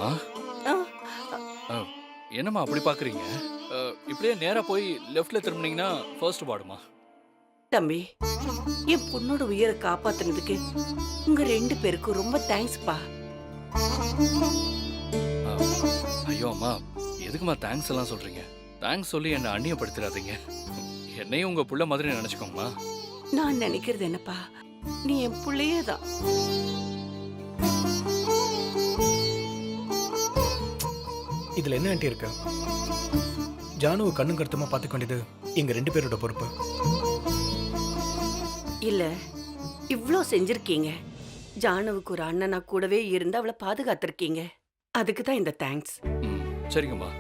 அம்மா. ஆ, அ, என்னம்மா அப்படி பார்க்குறீங்க? இப்படியே நேரா போய் லெஃப்ட்ல திரும்பினீங்கன்னா ஃபர்ஸ்ட் வார்டுமா. தம்பி, என் பொண்ணோட உயிரை காப்பாத்துனதுக்கு உங்க 2 பேருக்கும் ரொம்ப தேங்க்ஸ்ப்பா. அ, ஐயோ அம்மா, எதுக்குமா தேங்க்ஸ் எல்லாம் சொல்றீங்க? தேங்க்ஸ் சொல்லி என்னை அந்நியப்படுத்திடாதீங்க. என்னையும் உங்க புள்ள மாதிரி நினைச்சுக்கோங்கம்மா. நான் நினைக்கிறது என்னப்பா, நீ என் புள்ளையே தான். இதுல என்ன ஆண்டி இருக்கு? ஜானுவை கண்ணும் கருத்துமா பார்த்துக்க வேண்டியது எங்க 2 பேரோட பொறுப்பு. இல்ல, இவ்ளோ செஞ்சிருக்கீங்க. ஜானுவுக்கு ஒரு அண்ணனா கூடவே இருந்து அவளை பாதுகாத்திருக்கீங்க. அதுக்கு தான் இந்த தேங்க்ஸ். ம், சரிங்கம்மா.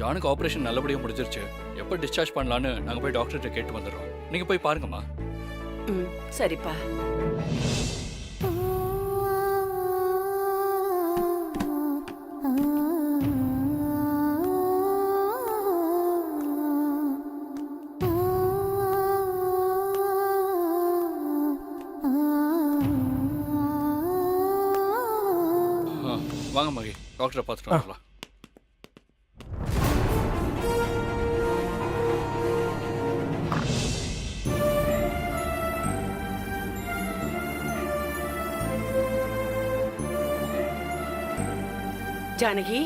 ஜானுக்கு ஆபரேஷன் நல்லபடியாக முடிஞ்சிருச்சு. எப்போ டிஸ்சார்ஜ் பண்ணலான்னு நாங்கள் போய் டாக்டர்கிட்ட கேட்டு வந்துடுறோம். நீங்கள் போய் பாருங்கம்மா. ம், சரிப்பா. வாங்க மகி, டாக்டரை பார்த்துட்டு வந்துடலாம். ஜானகி,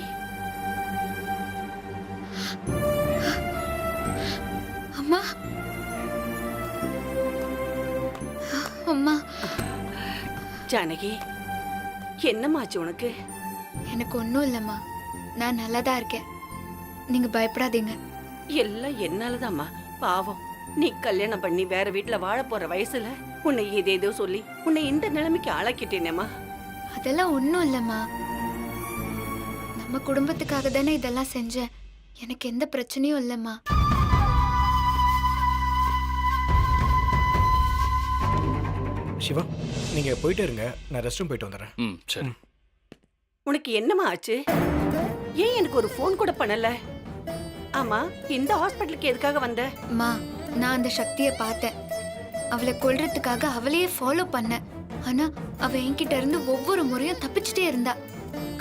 அம்மா அம்மா ஜானகி, என்னமாச்சு உனக்கு? எனக்கு ஒன்றும் இல்லைம்மா, நான் நல்லா தான் இருக்கேன். நீங்க பயப்படாதீங்க. எல்லாம் என்னாலதாம்மா. பாவம், நீ கல்யாணம் பண்ணி வேற வீட்டுல வாழ போற வயசுல உன்னை ஏதேதோ சொல்லி உன்னை இந்த நிலைமைக்கு ஆளாக்கிட்டேனேம்மா. அதெல்லாம் ஒன்றும் இல்லைம்மா. நம்ம குடும்பத்துக்காக தானே இதெல்லாம் செஞ்சேன். எனக்கு எந்த பிரச்சனையும் இல்லைம்மா. சிவா, நீங்க போயிட்டே இருங்க, நான் ரெஸ்ட் ரூம் போயிட்டு வந்துடுறேன். ம், சரி. உனக்கு என்னம்மா ஆச்சு? ஏன் எனக்கு ஒரு ஃபோன் கூட பண்ணல? ஆமா, இந்த ஹாஸ்பிட்டலுக்கு எதுக்காக வந்த? அம்மா, நான் அந்த சக்தியை பார்த்தேன். அவளை கொல்றதுக்காக அவளையே ஃபாலோ பண்ணேன். ஆனா அவ என்கிட்ட இருந்து ஒவ்வொரு முறையும் தப்பிச்சுட்டே இருந்தா.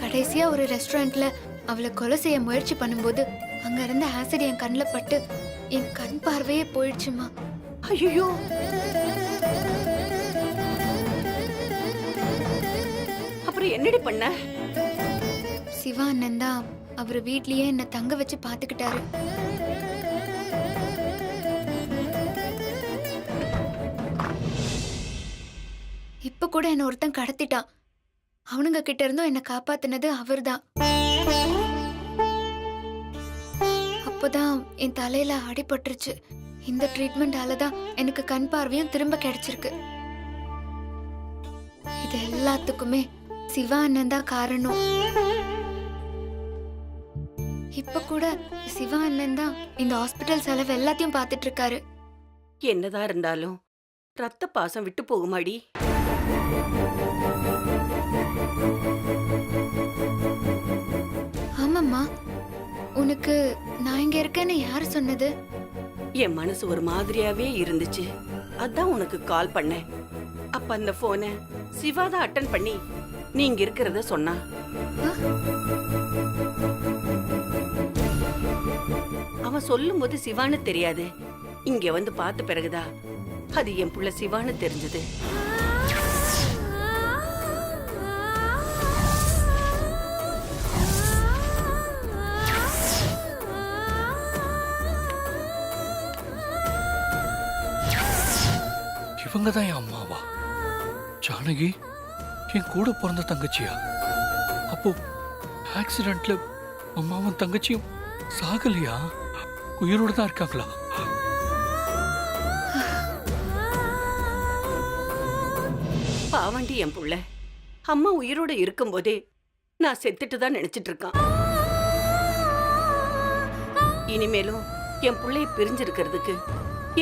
கடைசியா ஒரு ரெஸ்டாரண்ட்ல அவளை கொலை செய்ய முயற்சி பண்ணும்போது அங்க இருந்த ஆசிட் என் கண்ணில் பட்டு என் கண் பார்வையே போயிடுச்சுமா. ஐயோ, அப்புறம் என்னடி பண்ண? சிவா அண்ணன் தான் அவர் வீட்லயே என்ன தங்க வச்சு பாத்துக்கிட்டாரு. இப்ப கூட என்ன ஒருத்தன் கடத்திட்டான். அவனுங்க கிட்ட இருந்தும் என்ன காப்பாத்தினது அவர்தான். அப்போதான் என் தலையில அடிபட்டுருச்சு. இந்த ட்ரீட்மெண்டால தான் எனக்கு கண் பார்வையும் திரும்ப கிடைச்சிருக்கு. இது எல்லாத்துக்குமே சிவா அண்ணன் தான் காரணம். இப்ப கூட சிவா அண்ணன் தான் இந்த ஹாஸ்பிட்டல் செலவு எல்லாத்தையும் பார்த்துட்டு இருக்காரு. என்னதான் இருந்தாலும் ரத்த பாசம் விட்டு போகுமாடி? ஆமாம்மா, உனக்கு நான் இங்க இருக்கேன்னு யாரு சொன்னது? என் மனசு ஒரு மாதிரியாவே இருந்துச்சு. அதான் உனக்கு கால் பண்ணேன். அப்ப அந்த போனை சிவா தான் அட்டன் பண்ணி நீ இங்க இருக்கிறத சொன்னா. அவன் சொல்லும் போது சிவான்னு தெரியாது. இங்க வந்து பார்த்த பிறகுதா அது என் புள்ள சிவான்னு தெரிஞ்சது. இவங்க தான் என் அம்மாவா? ஜானகி என் கூட பிறந்த தங்கச்சியா? அப்போ ஆக்சிடென்ட்ல அம்மாவும் தங்கச்சியும் சாகலையா? உயிரோடு தான் இருக்காங்களா? பாவண்டி என் புள்ள. அம்மா உயிரோட இருக்கும்போதே நான் செத்துட்டு தான் நினைச்சிட்டு இருக்கான். இனிமேலும் என் புள்ளைய பிரிஞ்சிருக்கிறதுக்கு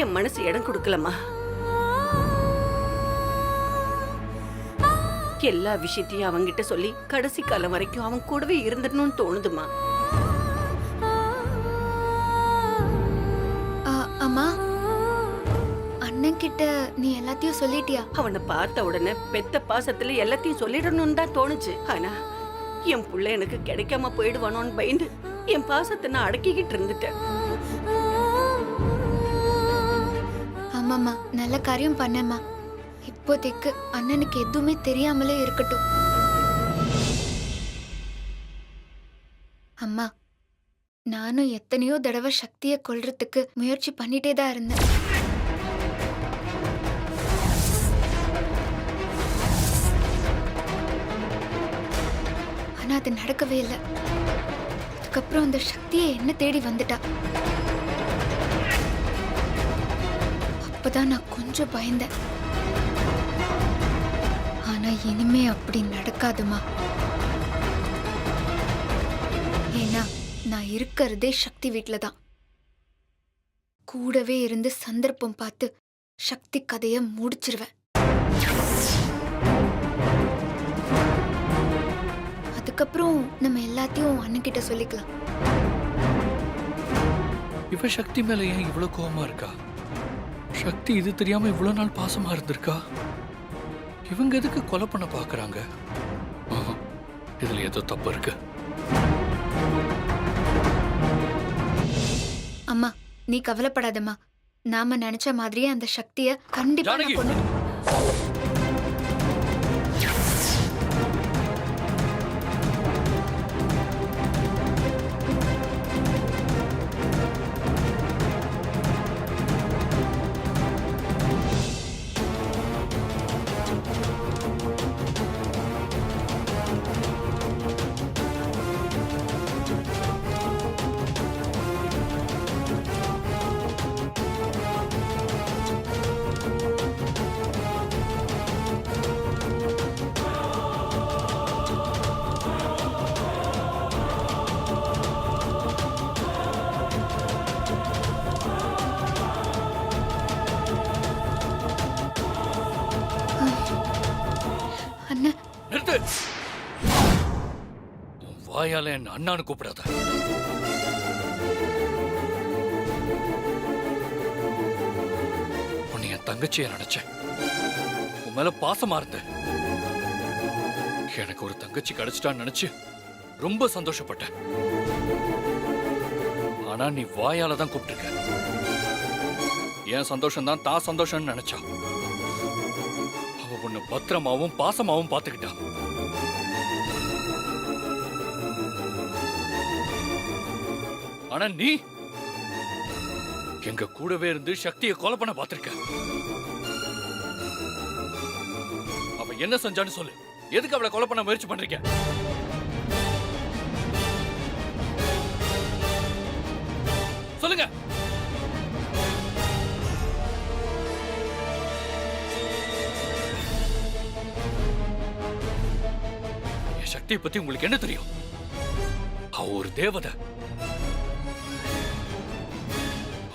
என் மனசு இடம் கொடுக்கலம்மா. எல்லா விஷயத்தையும் அவங்கிட்ட சொல்லி கடைசி காலம் வரைக்கும் அவன் கூடவே இருந்துடணும்னு தோணுதுமா. அம்மா, அண்ணன் கிட்ட நீ எல்லாத்தையும் சொல்லிட்டியா? அவனை பார்த்த உடனே பெத்த பாசத்துல எல்லாத்தையும் சொல்லிடணும்னு தான் தோணுச்சு. ஆனா என் புள்ள எனக்கு கிடைக்காம போயிடுவானோன்னு பயந்து என் பாசத்தை நான் அடக்கிக்கிட்டு இருந்துட்டேன். ஆமாம்மா, நல்ல காரியம் பண்ணேம்மா. இப்போதைக்கு அண்ணனுக்கு எதுவுமே தெரியாமலே இருக்கட்டும். அம்மா, நானும் எத்தனையோ தடவை சக்தியை கொல்றதுக்கு முயற்சி பண்ணிட்டே தான் இருந்தேன். ஆனா அது நடக்கவே இல்லை. அதுக்கப்புறம் அந்த சக்தியை என்ன தேடி வந்துட்டா. அப்பதான் நான் கொஞ்சம் பயந்தேன். ஆனா இனிமே அப்படி நடக்காதுமா. ஏன்னா நான் இருக்கிறதே சக்தி வீட்டில தான். கூடவே இருந்து சந்தர்ப்பம் பார்த்து சக்தி கதைய முடிச்சிருவேன். அதுக்கப்புறம் நம்ம எல்லாத்தையும் அண்ணன்கிட்ட சொல்லிக்கலாம். இவ சக்தி மேல ஏன் இவ்வளவு கோவமா இருக்கா? சக்தி இது தெரியாம இவ்வளவு நாள் பாசமா இருந்திருக்கா? இவங்க எதுக்கு கொலை பண்ண பாக்குறாங்க? ஆஹா, இதுல ஏதோ தப்பு இருக்கு. அம்மா, நீ கவலைப்படாதம்மா. நாம நினைச்ச மாதிரியே அந்த சக்திய கண்டிப்பா நான் ஜானகி! கொண்டு அண்ணன். நிறுத்து! உன் வாயால என்ன அண்ணான்னு கூப்பிடாத. உன்னை என் தங்கச்சியை நினைச்சேன். உன் மேல பாசமா இருந்தேன். எனக்கு ஒரு தங்கச்சி கிடைச்சிட்டான்னு நினைச்சு ரொம்ப சந்தோஷப்பட்டேன். ஆனா நீ வாயால தான் கூப்பிட்டுருக்க. என் சந்தோஷம் தான் தான் சந்தோஷம்னு நினைச்சா. அவ உன்னை பத்திரமாவும் பாசமாவும் பாத்துக்கிட்டா. ஆனா நீ எங்க கூடவே இருந்து சக்தியை கொலை பண்ண பாத்திருக்க. அவ என்ன செஞ்சான்னு சொல்லு. எதுக்கு அவளை கொலை பண்ண முயற்சி பண்றீங்க? சொல்லுங்க. என் சக்தியை பத்தி உங்களுக்கு என்ன தெரியும்? அவ ஒரு தேவதை.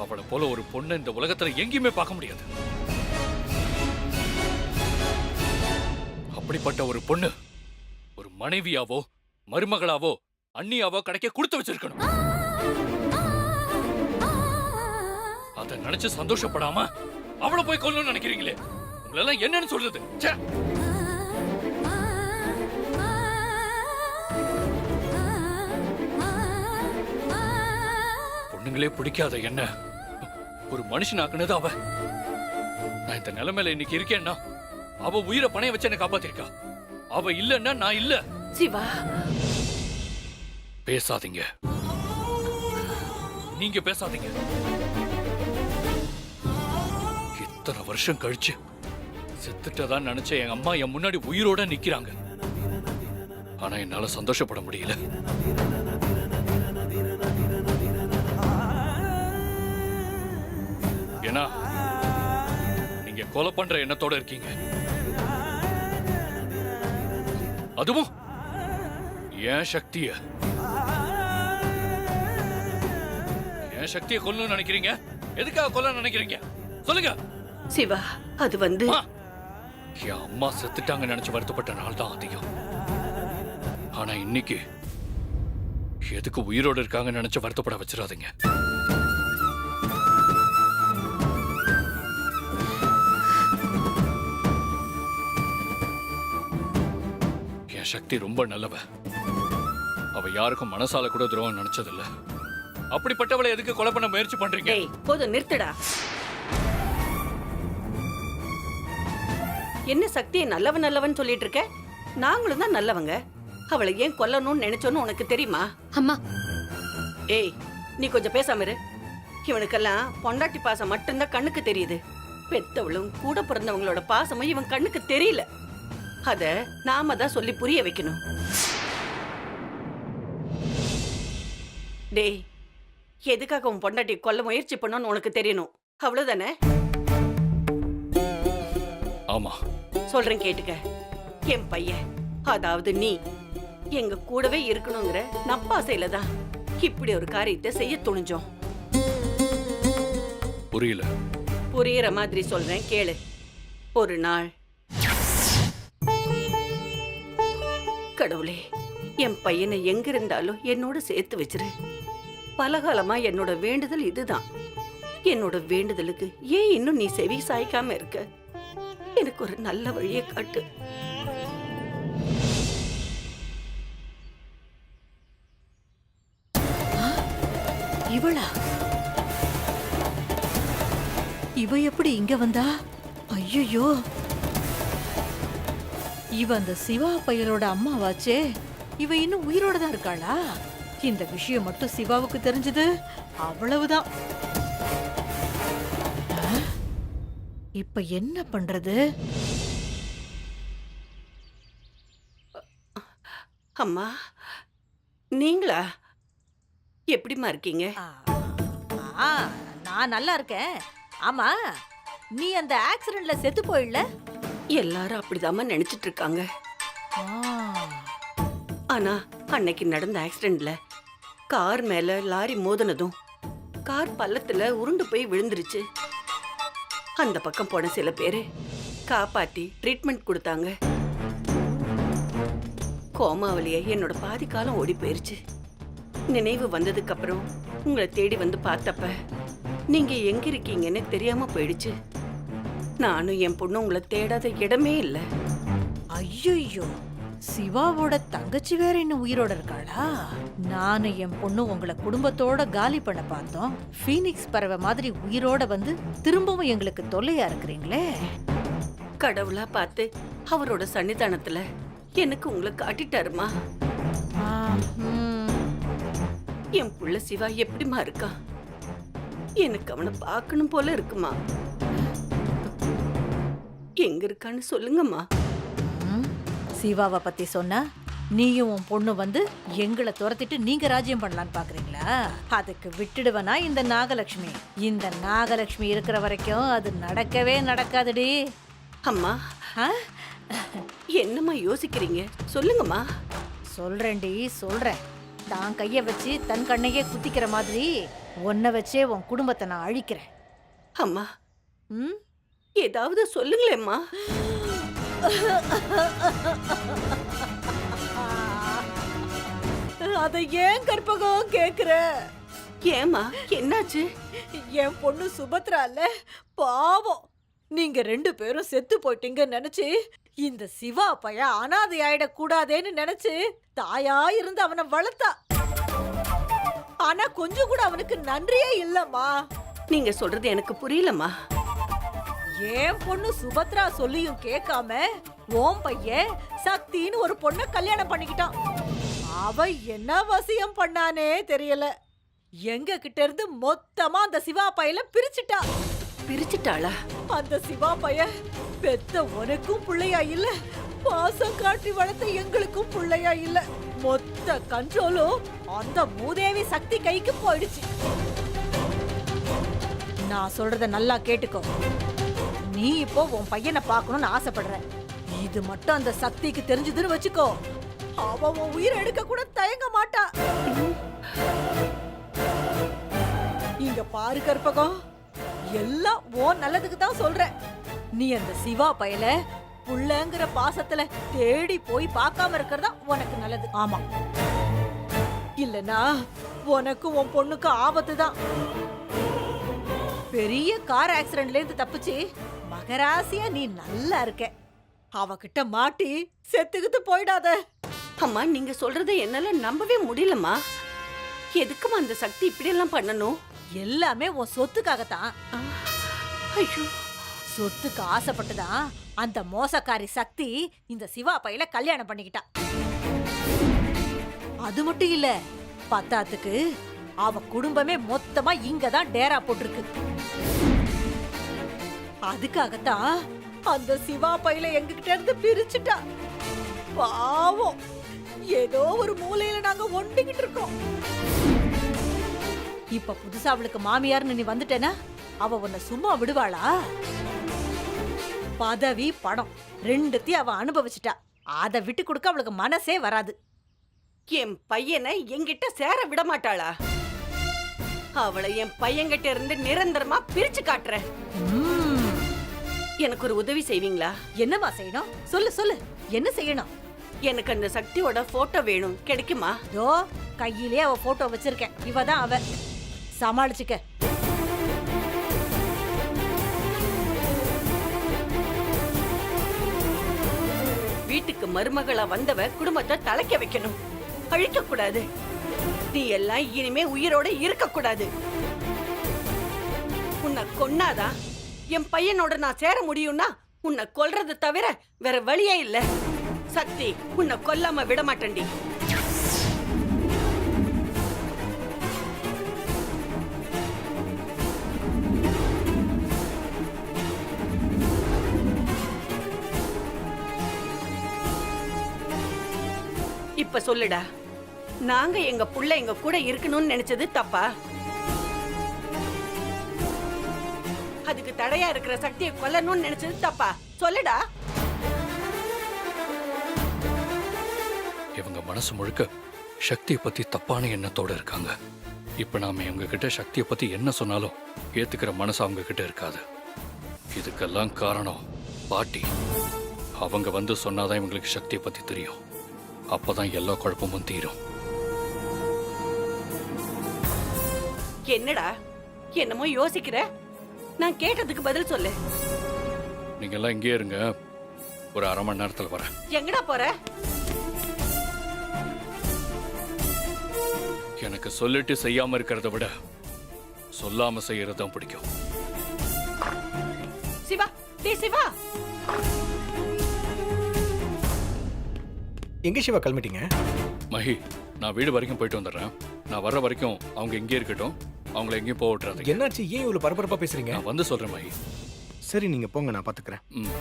அவளை போல ஒரு பொண்ணு இந்த உலகத்துல எங்கேயுமே பார்க்க முடியாது. அப்படிப்பட்ட ஒரு பொண்ணு ஒரு மனைவியாவோ மருமகளாவோ அண்ணியாவோ கிடைக்க கொடுத்து வச்சிருக்கணும். அதை நினைச்சு சந்தோஷப்படாம அவளை போய் கொல்லணும்னு நினைக்கிறீங்களே, உங்களெல்லாம் என்னன்னு சொல்றது? ச்சே! பொண்ணுங்களே பிடிக்காத என்ன ஒரு மனுஷனாக்குனது அவ. நான் இந்த நிலைமையில இன்னைக்கு இருக்கேன்னா அவ உயிரை பணைய வச்சு என்ன காப்பாத்திருக்கா. அவ இல்லன்னா நான் இல்ல. சிவா, பேசாதீங்க. நீங்க பேசாதீங்க. இத்தனை வருஷம் கழிச்சு செத்துட்டதான் நினைச்ச என் அம்மா என் முன்னாடி உயிரோட நிக்கிறாங்க. ஆனா என்னால சந்தோஷப்பட முடியல. ஏன்னா நீங்க கொலை பண்ற எண்ணத்தோட இருக்கீங்க. அதுவும் என் சக்திய கொல்லணும்னு நினைக்கிறீங்க. எதுக்காக கொல்ல நினைக்கிறீங்க சொல்லுங்க. சிவா, அது வந்து என் அம்மா செத்துட்டாங்க நினைச்சு வருத்தப்பட்ட நாள் தான் அதிகம். ஆனா இன்னைக்கு எதுக்கு உயிரோட இருக்காங்க நினைச்சு வருத்தப்பட வச்சிடாதீங்க. என் சக்தி ரொம்ப நல்லவ. அவ யாருக்கும் மனசால கூட துரோகம் நினைச்சதில்ல. அப்படிப்பட்டவளை எதுக்கு கொலை பண்ண முயற்சி பண்றீங்க? டேய் போதும் நிறுத்துடா. என்ன சக்தியை நல்லவன் சொல்லிட்டு இருக்க? நாங்களும் தான் நல்லவங்க. அவளை ஏன் கொல்லணும்னு நினைச்சோன்னு உனக்கு தெரியுமா? அம்மா, ஏய் நீ கொஞ்சம் பேசாம இரு. இவனுக்கெல்லாம் பொண்டாட்டி பாசம் மட்டும்தான் கண்ணுக்கு தெரியுது. பெத்தவளும் கூட பிறந்தவங்களோட பாசமும் இவன் கண்ணுக்கு தெரியல. அத நாம தான் சொல்லி புரிய வைக்கணும். டேய் எதுக்காக உன் பொண்டாட்டி கொல்ல முயற்சி பண்ணணும்னு உனக்கு தெரியணும், அவ்வளவுதானே? ஆமா, சொல்றேன் கேட்டுக்க. என் பையன், அதாவது நீ எங்க கூடவே இருக்கணுங்கிற நப்பாசையில தான் இப்படி ஒரு காரியத்தை செய்ய துணிஞ்சோம். புரியல. புரியுற மாதிரி சொல்றேன் கேளு. ஒரு நாள் கடவுளே, என் பையனை எங்க இருந்தாலும் என்னோட சேர்த்து வச்சிரு. பலகாலமா என்னோட வேண்டுதல் இதுதான். என்னோட வேண்டுதலுக்கு ஏன் இன்னும் நீ செவி சாய்க்காம இருக்க? எனக்கு ஒரு நல்ல வழியை காட்டு. இவளா? இவ எப்படி இங்க வந்தா? ஐயோ, இவ அந்த சிவா பையலோட அம்மாவாச்சே. இவ இன்னும் உயிரோட தான் இருக்காளா? இந்த விஷயம் மட்டும் சிவாவுக்கு தெரிஞ்சது அவ்வளவுதான். இப்ப என்ன பண்றது? அம்மா நீங்களா? எப்படிமா இருக்கீங்க? நான் நல்லா இருக்கேன். ஆமா, நீ அந்த ஆக்சிடென்ட்ல செத்து போயிடல? எல்லாரும் அப்படிதாம்மா நினைச்சிட்டு இருக்காங்க. ஆனா அன்னைக்கு நடந்த ஆக்சிடென்ட்ல கார் மேல லாரி மோதினதும் கார் பள்ளத்துல உருண்டு போய் விழுந்துருச்சு. அந்த பக்கம் போன சில பேரு காப்பாத்தி ட்ரீட்மெண்ட் கொடுத்தாங்க. கோமாவலிய என்னோட பாதி காலம் ஓடி போயிருச்சு. நினைவு வந்ததுக்கு அப்புறம் உங்களை தேடி வந்து பார்த்தப்ப நீங்க எங்க இருக்கீங்கன்னு தெரியாம போயிடுச்சு. நானும் என் பொண்ணு உங்களை தேடாத இடமே இல்ல. ஐயோ, சிவாவோட தங்கச்சி வேற இன்னும் உயிரோட இருக்காளா? நானும் என் பொண்ணு உங்களை குடும்பத்தோட காலி பண்ண பார்த்தோம். ஃபீனிக்ஸ் பறவை மாதிரி உயிரோட வந்து திரும்பவும் எங்களுக்கு தொல்லையா இருக்கிறீங்களே. கடவுளா பார்த்து அவரோட சன்னிதானத்துல எனக்கு உங்களை காட்டிட்டாருமா. என் புள்ள சிவா எப்படிமா இருக்கான்? எனக்கு அவனை பார்க்கணும் போல இருக்குமா. எங்க இருக்கான்னு சொல்லுங்கம்மா. சிவாவை பத்தி சொன்னா நீயும் உன் பொண்ணு வந்து எங்களை துரத்திட்டு நீங்க ராஜ்யம் பண்ணலான்னு பாக்குறீங்களா? அதுக்கு விட்டுடுவனா இந்த நாகலட்சுமி? இந்த நாகலட்சுமி இருக்கிற வரைக்கும் அது நடக்கவே நடக்காதுடி. அம்மா என்னம்மா யோசிக்கிறீங்க? சொல்லுங்கம்மா. சொல்றேன்டி, சொல்றேன். தான் கைய வச்சு தன் கண்ணையே குத்திக்கிற மாதிரி உன்னை வச்சே உன் குடும்பத்தை நான் அழிக்கிறேன். அம்மா ஏதாவது சொல்லுங்களேம்மா. அதை ஏன் கற்பகம் கேக்குற? ஏமா என்னாச்சு? என் பொண்ணு சுபத்ரால பாவம். நீங்க 2 பேரும் செத்து போயிட்டீங்கன்னு நினைச்சு இந்த சிவா பையன் அனாதை ஆயிட கூடாதேன்னு நினைச்சு தாயா இருந்து அவனை வளர்த்தா. ஆனா கொஞ்சம் கூட அவனுக்கு நன்றியே இல்லம்மா. நீங்க சொல்றது எனக்கு புரியலம்மா. ஏன் பொண்ணு சுபத்ரா சொல்லியும் கேட்காம ஓம் பையன் சக்தின்னு ஒரு பொண்ண கல்யாணம் பண்ணிக்கிட்டான். அவ என்ன வசியம் பண்ணானே தெரியல. எங்க கிட்ட இருந்து மொத்தமா அந்த சிவா பையல பிரிச்சுட்டா. பிரிச்சுட்டாளா? அந்த சிவா பையன் பெத்த உனக்கும் புள்ளையா இல்ல, பாசம் காட்டி வளர்த்த எங்களுக்கும் புள்ளையா இல்ல. மொத்த கண்ட்ரோலும் அந்த மூதேவி சக்தி கைக்கு போயிடுச்சு. நான் சொல்றத நல்லா கேட்டுக்கோ. நீ இப்போ உன் பையனை பார்க்கணும்னு ஆசைப்படுற. இது மட்டும் அந்த சக்திக்கு தெரிஞ்சதுன்னு வச்சுக்கோ, அவ உன் உயிரை எடுக்க கூட தயங்க மாட்டா. இங்க பாரு கற்பகம், எல்லாம் ஓ நல்லதுக்கு தான் சொல்றேன். நீ அந்த சிவா பயல புள்ளங்கிற பாசத்துல தேடி போய் பார்க்காம இருக்கிறதா உனக்கு நல்லது. ஆமா, இல்லனா உனக்கு உன் பொண்ணுக்கு ஆபத்து தான். பெரிய கார் ஆக்சிடென்ட்ல இருந்து தப்பிச்சு மகராசியா நீ நல்லா இருக்க. அவகிட்ட மாட்டி செத்துக்கிட்டு போயிடாத. அம்மா நீங்க சொல்றதை என்னால நம்பவே முடியலம்மா. எதுக்குமா அந்த சக்தி இப்படி எல்லாம் பண்ணணும்? எல்லாமே உன் சொத்துக்காகத்தான். ஐயோ, சொத்துக்கு ஆசைப்பட்டுதான் அந்த மோசக்காரி சக்தி இந்த சிவா பையல கல்யாணம் பண்ணிக்கிட்டா. அது மட்டும் இல்ல, பத்தாத்துக்கு அவ குடும்பமே மொத்தமா இங்கதான் டேரா போட்டிருக்கு. அதுக்காகத்தான் அந்த சிவா பையல எங்ககிட்ட இருந்து பிரிச்சுட்டா. பாவம், ஏதோ ஒரு மூலையில நாங்க ஒண்டிக்கிட்டு இருக்கோம். இப்ப புதுசா அவளுக்கு மாமியார்னு நீ வந்துட்டேனா அவ உன்னை சும்மா விடுவாளா? பதவி பணம் ரெண்டுத்தையும் அவ அனுபவிச்சுட்டா. அதை விட்டு கொடுக்க அவளுக்கு மனசே வராது. என் பையனை என்கிட்ட சேர விட மாட்டாளா? அவளை என் பையன்கிட்ட இருந்து நிரந்தரமா பிரிச்சு காட்டுறேன். எனக்கு ஒரு உதவி செய்வீங்களா? என்னமா செய்யணும்? சொல்லு சொல்லு, என்ன செய்யணும்? எனக்கு அந்த சக்தியோட போட்டோ வேணும், கிடைக்குமா? தோ கையிலே அவ போட்டோ வச்சிருக்கேன். இவதான் அவ. சமாளிச்சுக்க. வீட்டுக்கு மருமகளா வந்தவ குடும்பத்தை தலைக்க வைக்கணும், அழிக்க கூடாது. நீ எல்லாம் இனிமே உயிரோட இருக்க கூடாது. உன்னை கொன்னாதான் என் பையனோட நான் சேர முடியும்னா உன்னை கொல்றது தவிர வேற வழியே இல்ல. சக்தி, உன்னை கொல்லாம விட மாட்டேன்டி. இப்ப சொல்லுடா, நாங்க எங்க புள்ள எங்க கூட இருக்கணும்னு நினைச்சது தப்பா? அதுக்கு தடையா இருக்கிற சக்தியை கொல்லணும்னு நினைச்சது தப்பா? சொல்லுடா. இவங்க மனசு முழுக்க சக்தியை பத்தி தப்பான எண்ணத்தோட இருக்காங்க. இப்ப நாம இவங்க கிட்ட சக்தியை பத்தி என்ன சொன்னாலும் ஏத்துக்கிற மனசு அவங்க கிட்ட இருக்காது. இதுக்கெல்லாம் காரணம் பாட்டி. அவங்க வந்து சொன்னாதான் இவங்களுக்கு சக்தியை பத்தி தெரியும். அப்பதான் எல்லா குழப்பமும் தீரும். என்னடா என்னமோ யோசிக்கிற? நான் கேட்டதுக்கு பதில் சொல்லு. நீங்க எல்லாம் இங்கே இருங்க, ஒரு அரை மணி நேரத்துல வரேன். எங்கடா போற? எனக்கு சொல்லிட்டு செய்யாம இருக்கிறத விட சொல்லாம செய்யறது தான் பிடிக்கும். சிவா, டேய் சிவா. எங்க சிவா கிளம்பிட்டீங்க? மஹி, நான் வீடு வரைக்கும் போயிட்டு வந்துடுறேன். நான் வர்ற வரைக்கும் அவங்க இங்கே இருக்கட்டும். அவங்கள எங்கேயும் போக விட்டுறாதீங்க. என்னாச்சு, ஏன் இவ்வளவு பரபரப்பா பேசுறீங்க? நான் வந்து சொல்றேன் மஹி. சரி, நீங்க போங்க, நான் பாத்துக்கிறேன். ம்.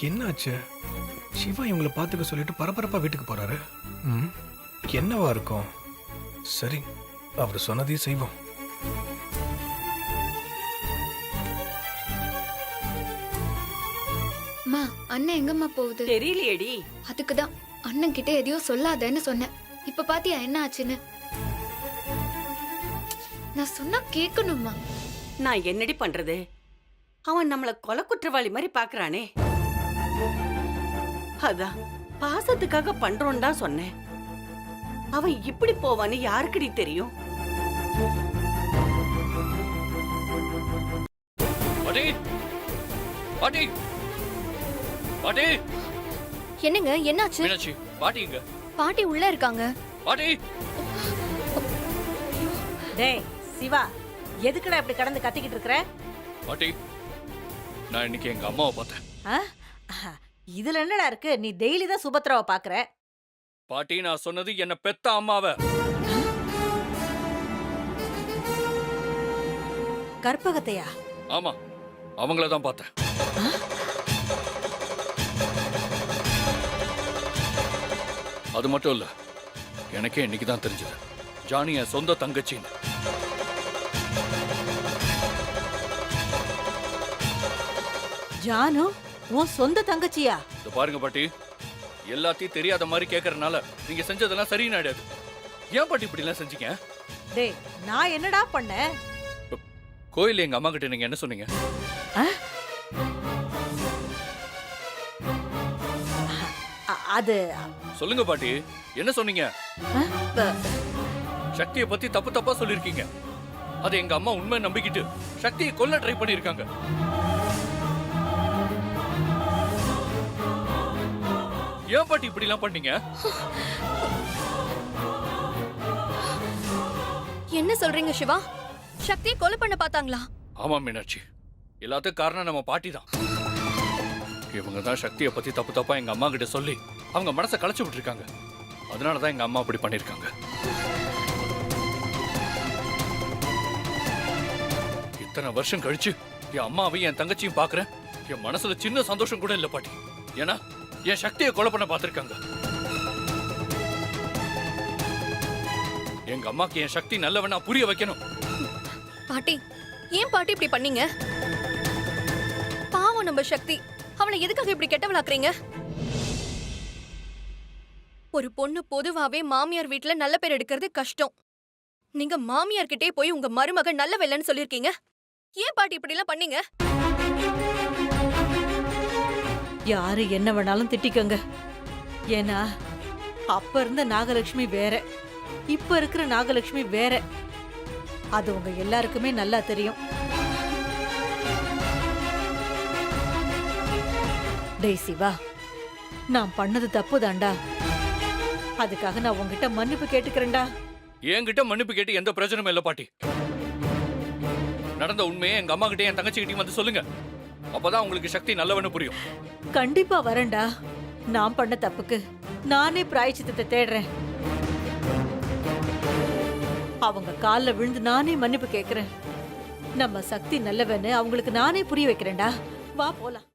என்னாச்சு? சிவா இவங்களை பாத்துக்க சொல்லிட்டு பரபரப்பா வீட்டுக்கு போறாரு. என்னவா இருக்கும்? சரி, அவர் சொன்னதையும் செய்வோம். அம்மா, அண்ணன் எங்கம்மா போகுது? தெரியலையேடி. அதுக்குதான் அண்ணன் கிட்ட எதையோ சொல்லாதேன்னு சொன்னேன். இப்ப பாத்தியா என்ன ஆச்சுன்னு? நான் சொன்னா கேட்கணுமா? நான் என்னடி பண்றது? அவன் நம்மள கொலை குற்றவாளி மாதிரி பாக்குறானே. அதான் பாசத்துக்காக பண்றோன்னு தான் சொன்னேன். அவன் இப்படி போவான்னு யாருக்குடி தெரியும்? பாட்டி, பாட்டி, பாட்டி. என்னங்க, என்னாச்சு? மீனாட்சி, பாட்டி இங்க. பாட்டி உள்ள இருக்காங்க. பாட்டி. டேய் சிவா, எதுக்குடா இப்படி கடந்து கத்திக்கிட்டு இருக்கற? பாட்டி, நான் இன்னைக்கு எங்க அம்மாவை பார்த்தேன். ஆ? இதுல என்னடா இருக்கு? நீ டெய்லி தான் சுபத்ராவை பாக்குற. பாட்டி, நான் சொன்னது என்ன பெத்த அம்மாவை. கற்பகத்தையா? ஆமா, அவங்கள தான் பார்த்தேன். அது மட்டும் இல்ல, எனக்கே இன்னைக்கு தான் தெரிஞ்சது ஜானி என் சொந்த தங்கச்சின்னு. ஜானு உன் சொந்த தங்கச்சியா? இத பாருங்க பாட்டி, எல்லாத்தையும் தெரியாத மாதிரி கேட்கறதுனால நீங்க செஞ்சதெல்லாம் சரின்னு ஆயிடாது. ஏன் பாட்டி இப்படி எல்லாம் செஞ்சீங்க? டேய், நான் என்னடா பண்ணேன்? கோயில்ல எங்க அம்மா கிட்ட நீங்க என்ன சொன்னீங்க? அது சொல்லுங்க பாட்டி, என்ன சொன்னீங்க? அ, சக்தியை பத்தி தப்பு தப்பா சொல்லிருக்கீங்க. அது எங்க அம்மா உண்மை நம்பிக்கிட்டு சக்தியை கொல்ல ட்ரை பண்ணிருக்காங்க. ஏன் பாட்டி இப்படி எல்லாம் பண்ணீங்க? என்ன சொல்றீங்க சிவா? சக்தியை கொலை பண்ண பார்த்தாங்களா? ஆமா மீனாட்சி, எல்லாத்துக்கும் காரணம் நம்ம பாட்டி தான். இவங்க தான் சக்தியை பத்தி தப்பு தப்பா எங்க அம்மா கிட்ட சொல்லி அவங்க மனசை கலைச்சு விட்டுருக்காங்க. அதனாலதான் எங்க அம்மா அப்படி பண்ணிருக்காங்க. இத்தனை வருஷம் கழிச்சு என் அம்மாவையும் என் தங்கச்சியும் பாக்குறேன். என் மனசுல சின்ன சந்தோஷம் கூட இல்ல பாட்டி. ஏன்னா என் சக்தியை கொலை பண்ண பார்த்திருக்காங்க. எங்க அம்மாக்கு என் சக்தி நல்லவனா புரிய வைக்கணும். பாட்டி, ஏன் பாட்டி இப்படி பண்ணீங்க? பாவம் நம்ம சக்தி. அவளை எதுக்காக இப்படி கெட்டவளாக்குறீங்க? ஒரு பொண்ணு பொதுவாவே மாமியார் வீட்டுல நல்ல பேர் எடுக்கிறது கஷ்டம். நீங்க மாமியார் கிட்டே போய் உங்க மருமக நல்ல வெள்ளன்னு சொல்லிருக்கீங்க. ஏன் பாட்டி இப்படி எல்லாம் பண்ணீங்க? யாரு என்ன வேணாலும் திட்டிக்கங்க. ஏன்னா அப்ப இருந்த நாகலட்சுமி வேற, இப்ப இருக்கிற நாகலட்சுமி வேற. அது உங்க எல்லாருக்குமே நல்லா தெரியும். டேய் சிவா, நான் பண்ணது தப்பு தான்டா. அதுக்காக நான் உங்ககிட்ட மன்னிப்பு கேட்டுக்கிறேன்டா. என்கிட்ட மன்னிப்பு கேட்டு எந்த பிரயோஜனமும் இல்ல பாட்டி. நடந்த உண்மையை எங்க அம்மா கிட்டே என் தங்கச்சி கிட்டயும் வந்து சொல்லுங்க. அப்பதான் உங்களுக்கு சக்தி நல்லவன்னு புரியும். கண்டிப்பா வரேன்டா. நான் பண்ண தப்புக்கு நானே பிராயச்சித்தத்தை தேடுறேன். அவங்க கால்ல விழுந்து நானே மன்னிப்பு கேக்குறேன். நம்ம சக்தி நல்லவன்னு அவங்களுக்கு நானே புரிய வைக்கிறேன்டா. வா போலாம்.